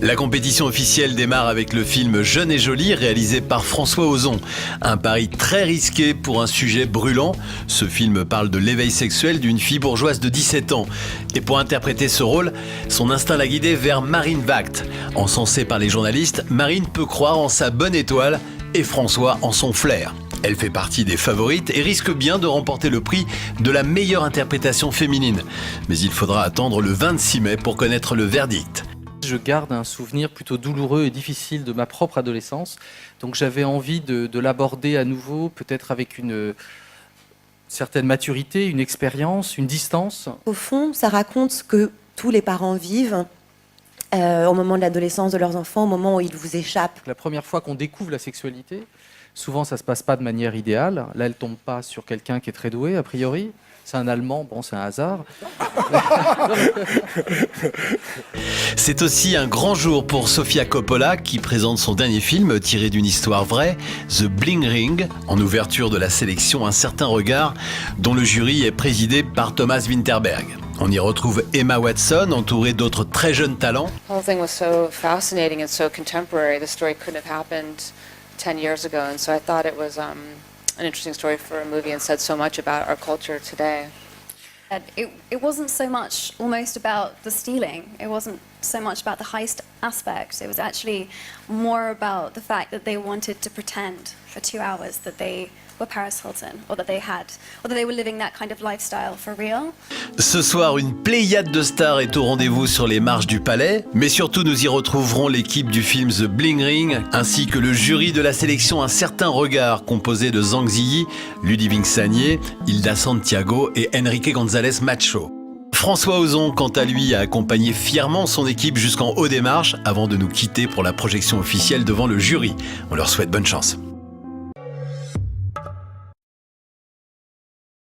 La compétition officielle démarre avec le film Jeune et jolie réalisé par François Ozon. Un pari très risqué pour un sujet brûlant. Ce film parle de l'éveil sexuel d'une fille bourgeoise de 17 ans. Et pour interpréter ce rôle, son instinct l'a guidé vers Marine Vacht. Encensée par les journalistes, Marine peut croire en sa bonne étoile et François en son flair. Elle fait partie des favorites et risque bien de remporter le prix de la meilleure interprétation féminine. Mais il faudra attendre le 26 mai pour connaître le verdict. Je garde un souvenir plutôt douloureux et difficile de ma propre adolescence. Donc j'avais envie de l'aborder à nouveau, peut-être avec une certaine maturité, une expérience, une distance. Au fond, ça raconte ce que tous les parents vivent au moment de l'adolescence de leurs enfants, au moment où ils vous échappent. La première fois qu'on découvre la sexualité, souvent ça ne se passe pas de manière idéale. Là, elle ne tombe pas sur quelqu'un qui est très doué, a priori. C'est un Allemand, bon, c'est un hasard. C'est aussi un grand jour pour Sofia Coppola qui présente son dernier film tiré d'une histoire vraie, The Bling Ring, en ouverture de la sélection Un certain regard, dont le jury est présidé par Thomas Winterberg. On y retrouve Emma Watson, entourée d'autres très jeunes talents. The whole thing was so fascinating and so contemporary. The story couldn't have happened 10 years ago, and so I thought it was an interesting story for a movie and said so much about our culture today. It wasn't so much almost about the stealing. It wasn't so much about the heist aspect. It was actually more about the fact that they wanted to pretend for 2 hours that they were Paris Hilton, or that they were living that kind of lifestyle for real. Ce soir, une pléiade de stars est au rendez-vous sur les marches du Palais, mais surtout nous y retrouverons l'équipe du film The Bling Ring, ainsi que le jury de la sélection Un certain regard, composé de Zhang Ziyi, Ludivine Sagnier, Hilda Santiago et Enrique González Macho. François Ozon, quant à lui, a accompagné fièrement son équipe jusqu'en haut des marches avant de nous quitter pour la projection officielle devant le jury. On leur souhaite bonne chance.